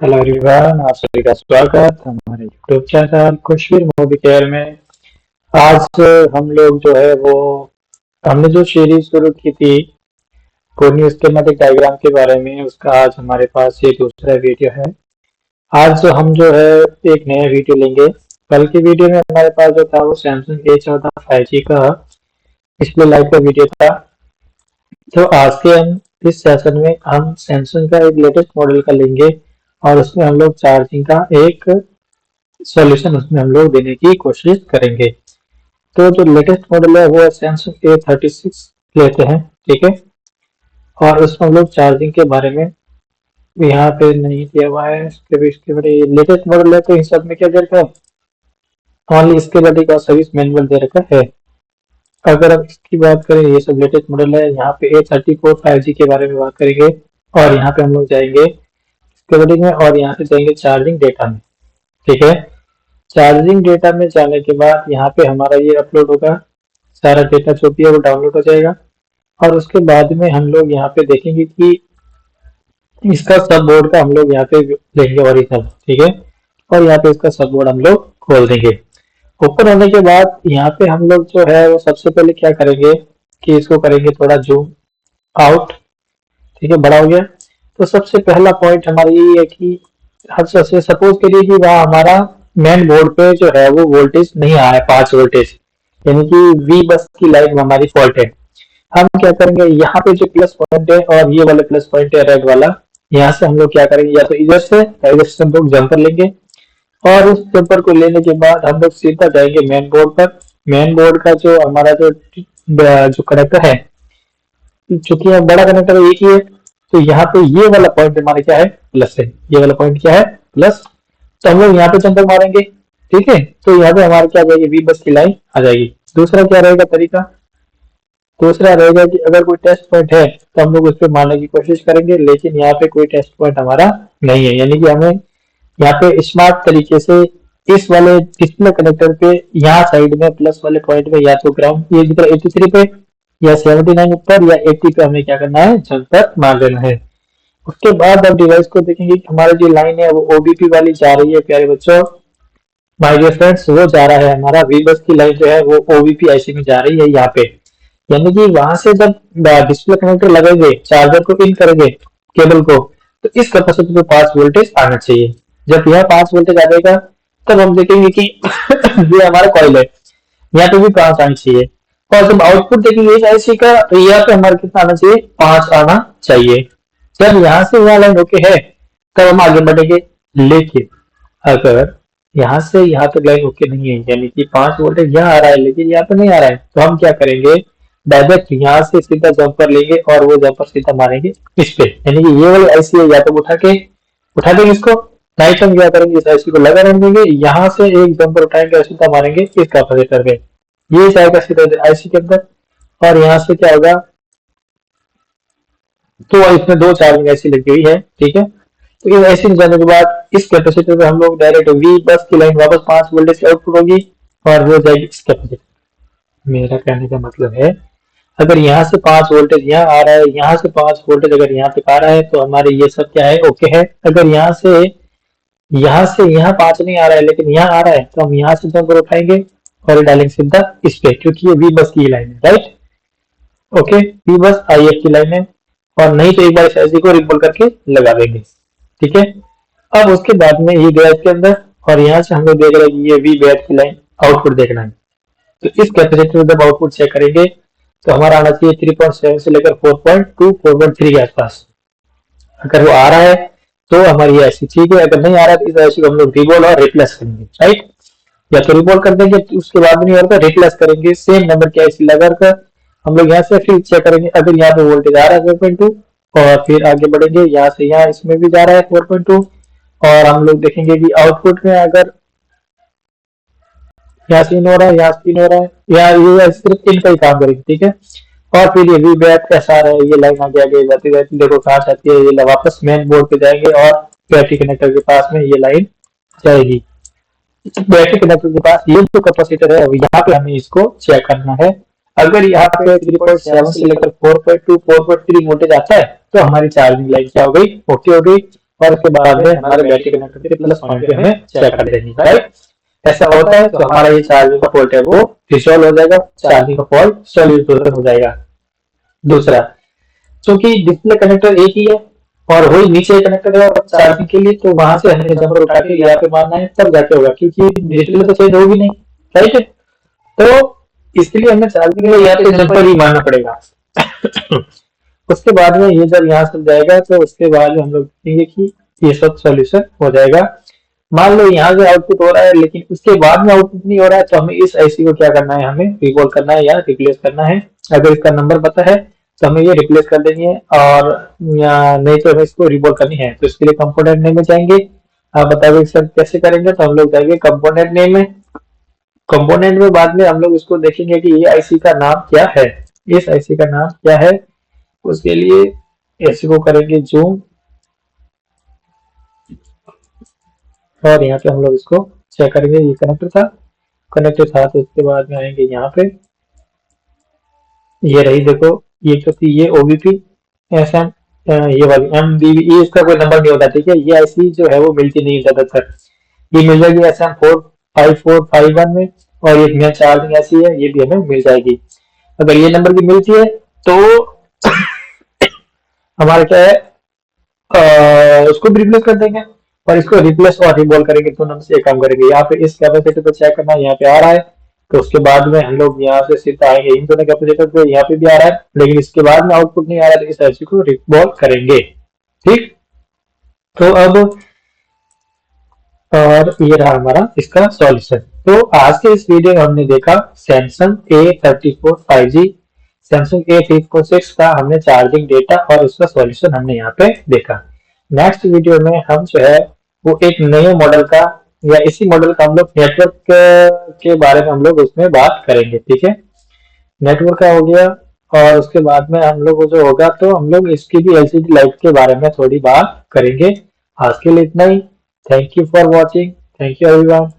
Hello everyone, आप सभी का स्वागत हमारे YouTube channel Kashmir movie care में। आज हम लोग जो है वो हमने जो सीरीज शुरू की थी कोनी स्कीमेटिक डायग्राम के बारे में, उसका आज हमारे पास ये दूसरा वीडियो है। आज हम जो है एक नया वीडियो लेंगे। कल के वीडियो में हमारे पास जो था वो सैमसंग A14 5G का डिस्प्ले लाइट का वीडियो था। तो आज के हम इस सेशन में हम सैमसंग का एक लेटेस्ट मॉडल का लेंगे और उसमें हम लोग चार्जिंग का एक सॉल्यूशन उसमें हम लोग देने की कोशिश करेंगे। तो जो लेटेस्ट मॉडल है वो है सैमसंग A36 लेते हैं, ठीक है। और उसमें हम लोग चार्जिंग के बारे में यहाँ पे नहीं दिया हुआ है। इसके बारे लेटेस्ट मॉडल है तो इन सब में क्या दे रखा है, ओनली इसके बारे का सर्विस मैनुअल दे रखा है। अगर हम इसकी बात करें, ये सब लेटेस्ट मॉडल है। यहाँ पे A34 5G के बारे में बात करेंगे और यहाँ पे हम लोग जाएंगे इसके बारे में और यहाँ से जाएंगे चार्जिंग डेटा में, ठीक है। चार्जिंग डेटा में जाने के बाद यहाँ पे हमारा ये अपलोड होगा, सारा डेटा जो भी है वो डाउनलोड हो जाएगा। और उसके बाद में हम लोग यहाँ पे देखेंगे कि इसका सब बोर्ड का हम लोग यहाँ पे देखेंगे ओरिजिनल, ठीक है। और यहाँ पे इसका सब बोर्ड हम लोग खोल देंगे। ओपन होने के बाद यहाँ पे हम लोग जो है वो सबसे पहले क्या करेंगे कि इसको करेंगे थोड़ा जूम आउट, ठीक है, बड़ा हो गया। तो सबसे पहला पॉइंट हमारा ये है कि हम सबसे सपोज करिए कि वहाँ हमारा मेन बोर्ड पे जो है वो वोल्टेज नहीं आ रहा है, 5 वोल्टेज, यानी कि वी बस की लाइन में हमारी फॉल्ट है। हम क्या करेंगे, यहाँ पे जो प्लस पॉइंट है और ये वाला प्लस पॉइंट है रेड वाला, यहाँ से हम लोग क्या करेंगे, या तो इधर से या इधर से हम लोग जंपर लेंगे। और उस जंपर को लेने के बाद हम लोग सीधा जाएंगे मेन बोर्ड पर। मेन बोर्ड का जो हमारा जो कनेक्टर है, चूंकि यहाँ बड़ा कनेक्टर एक ही है, तो यहाँ पे ये वाला पॉइंट हमारा क्या है, प्लस है। ये वाला पॉइंट क्या है, प्लस। तो हम लोग यहाँ पे जंपर मारेंगे, ठीक है। तो यहाँ पे हमारे क्या आ जाएगी, वी बस की लाइन आ जाएगी। दूसरा क्या रहेगा तरीका, दूसरा रहेगा कि अगर कोई टेस्ट पॉइंट है तो हम लोग उस पर मारने की कोशिश करेंगे, लेकिन यहाँ पे कोई टेस्ट पॉइंट हमारा नहीं है, यानी कि हमें यहाँ पे स्मार्ट तरीके से इस वाले डिस्प्ले कनेक्टर पे यहाँ साइड में प्लस वाले पॉइंट में या तो ग्राउंड ये जिधर 83 पे या 79 ऊपर या 80 पे हमें क्या करना है, जंपर मार देना है। उसके बाद अब डिवाइस को देखेंगे कि हमारी जो लाइन है वो ओबीपी वाली जा रही है। प्यारे बच्चों, माय डियर फ्रेंड्स, वो जा रहा है हमारा वी बस की लाइन जो है वो ओबीपी आईसी में जा रही है यहाँ पे। यानी कि वहां से जब डिस्प्ले कनेक्टर लगेंगे, चार्जर को इन करेंगे केबल को, तो इस कैपेसिटर पे 5 वोल्टेज आना चाहिए। जब यह 5 वोल्टेज आ जाएगा तब हम देखेंगे कि ये हमारा कॉइल है, यहाँ पे भी 5 आना चाहिए। और जब आउटपुट देखेंगे इस आईसी का, तो यहाँ पे हमारा कितना आना चाहिए, 5 आना चाहिए। जब यहाँ से यहाँ लाइन ओके है तब हम आगे बढ़ेंगे। लेकिन अगर यहाँ से यहाँ तक लाइन ओके नहीं है, यानी कि 5 वोल्टेज यहाँ आ रहा है लेकिन यहाँ पे नहीं आ रहा है, तो हम क्या करेंगे, डायरेक्ट यहाँ से सीधा जंपर लेंगे और वो जंपर सीधा मारेंगे इस पे। यानी कि ये वाली आईसी है, या तो उठा देंगे इसको, नहीं तो हम क्या करेंगे, इस आईसी को लगा रहने देंगे, यहाँ से एक जंपर उठाएंगे और सीधा मारेंगे इस कैपेसिटर पे। ये जाएगा सीधा आईसी के अंदर। और यहाँ से क्या होगा, तो इसमें 2 चार्जिंग ऐसी लगी हुई है, ठीक है। तो इस ऐसी जाने के बाद इस कैपेसिटर पे हम लोग डायरेक्ट वी बस की लाइन वापस 5 वोल्टेज की आउटपुट होगी और वो जाएगी इस कैपेसिटर। मेरा कहने का मतलब है, अगर यहाँ से 5 वोल्टेज यहाँ आ रहा है, यहाँ से 5 वोल्टेज अगर यहाँ पे आ रहा है, तो हमारे ये सब क्या है, ओके है। अगर यहाँ से यहाँ 5 नहीं आ रहा है लेकिन यहाँ आ रहा है, तो हम यहाँ से जंपर उठाएंगे और डालेंगे सीधा इस पे, क्योंकि ये वी बस की लाइन है, राइट। ओके, वी बस आईएफ की लाइन है। और नहीं तो एक बार इस ऐसी को रिबोल करके लगा देंगे, ठीक है। अब उसके बाद में ये गया इसके अंदर और यहाँ से हम लोग देख रहे हैं कि ये वी बैट की लाइन आउटपुट देखना है। तो इस कैपेसिटर में जब आउटपुट चेक करेंगे तो हमारा आना चाहिए 3.7 से लेकर 4.2 4.3 के आसपास। अगर वो आ रहा है तो हमारी ऐसी ठीक है, अगर नहीं आ रहा है तो इस ऐसी को हम लोग रिबोल और रिप्लेस करेंगे, राइट। या तो रिबोल कर देंगे, तो उसके बाद नहीं होगा रिप्लेस करेंगे सेम नंबर की ऐसी लगाकर। हम लोग यहाँ से फिर चेक करेंगे, अगर यहाँ पे वोल्टेज आ रहा है 4.2 और फिर आगे बढ़ेंगे, यहाँ से यहाँ इसमें भी जा रहा है 4.2 और हम लोग देखेंगे कि आउटपुट में अगर यहाँ से इन हो रहा है, यहाँ से इन हो रहा है, यहाँ ये सिर्फ इनका ही काम करेंगे, ठीक है। और फिर ये वी बैट कैसा रहा है, ये लाइन आगे आगे जाती जाती देखो कहाँ जाती है, ये वापस मेन बोर्ड पे जाएंगे और बैटरी कनेक्टर के पास में ये लाइन जाएगी। बैटरी कनेक्टर के पास ये जो कैपेसिटर है, यहाँ पे हमें इसको चेक करना है। अगर यहाँ पे 3.7 से लेकर 4.2 4.3 वोल्टेज आता है तो हमारी चार्जिंग लाइन क्या हो गई, ओके हो गई। और उसके बाद में हमारे बैटरी कनेक्टर के प्लस पॉइंट पे हमें चेक कर देनी है, राइट। ऐसा होता है तो हमारा ये चार्जिंग का फॉल्ट है वो रिजॉल्व हो जाएगा, चार्जिंग का फॉल्ट सॉल्यूशन हो जाएगा। दूसरा, क्योंकि डिस्प्ले कनेक्टर एक ही है और वही नीचे कनेक्टर है चार्जिंग के लिए, तो वहां से हमें जंपर उठा के यहाँ पे मारना है तब जाके होगा, क्योंकि डिस्प्ले तो चेंज होगी नहीं, राइट है। तो इसके लिए हमें चार्जिंग के लिए यहाँ पे जंपर ही मारना पड़ेगा। उसके बाद में ये जब यहाँ से जाएगा तो उसके बाद हम लोग देखेंगे कि ये सब सॉल्यूशन हो जाएगा। मान लो यहाँ से आउटपुट हो रहा है लेकिन उसके बाद में आउटपुट नहीं हो रहा है, तो हमें इस आईसी को क्या करना है, हमें रिकॉल करना है या रिप्लेस करना है। अगर इसका नंबर पता है तो हमें ये रिप्लेस कर देनी है, और नहीं तो हमें इसको रिकॉल करनी है। तो इसके लिए कंपोनेंट नेम में जाएंगे। आप बताइए सर कैसे करेंगे, तो हम लोग जाएंगे कंपोनेंट नेम में। कंपोनेंट में बाद में हम लोग इसको देखेंगे कि ये आईसी का नाम क्या है, इस आईसी का नाम क्या है। उसके लिए ऐसे को करेंगे जूम, और यहाँ पे हम लोग इसको चेक करेंगे। ये कनेक्टर था तो उसके बाद में आएंगे यहाँ पे, ये रही देखो, ये तो थी ये ओबीपी एसएम, ये वाली एमबीबी, ये इसका कोई नंबर नहीं होता, ठीक है। ये आईसी जो है वो मिलती नहीं ज्यादातर, ये मिल जाएगी एसएम 45451 में, और ये मेन चार्जिंग ऐसी है, ये भी हमें मिल जाएगी। अगर ये नंबर की मिलती है तो हमारा क्या है, उसको भी रिप्लेस कर देंगे, और इसको रिप्लेस और रिबॉल करेंगे तो नंबर से काम करेंगे। यहाँ पे इस कैपेसिटर को चेक करना, यहाँ पे आ रहा है, तो उसके बाद में हम लोग यहाँ से सीधा आएंगे इन दोनों कैपेसिटर पे, यहाँ पे भी आ रहा है लेकिन इसके बाद में आउटपुट नहीं आ रहा है, तो इस आईसी को रिबॉल करेंगे, ठीक। तो अब और ये रहा हमारा इसका सॉल्यूशन। तो आज के इस वीडियो में हमने देखा Samsung A34 5G, Samsung A346 का हमने चार्जिंग डेटा और उसका सॉल्यूशन हमने यहाँ पे देखा। नेक्स्ट वीडियो में हम जो है वो एक नए मॉडल का या इसी मॉडल का हम लोग नेटवर्क के बारे में हम लोग उसमें बात करेंगे, ठीक है। नेटवर्क का हो गया, और उसके बाद में हम लोग जो होगा तो हम लोग इसकी भी एलसीडी लाइट के बारे में थोड़ी बात करेंगे। आज के लिए इतना ही। Thank you for watching, thank you everyone.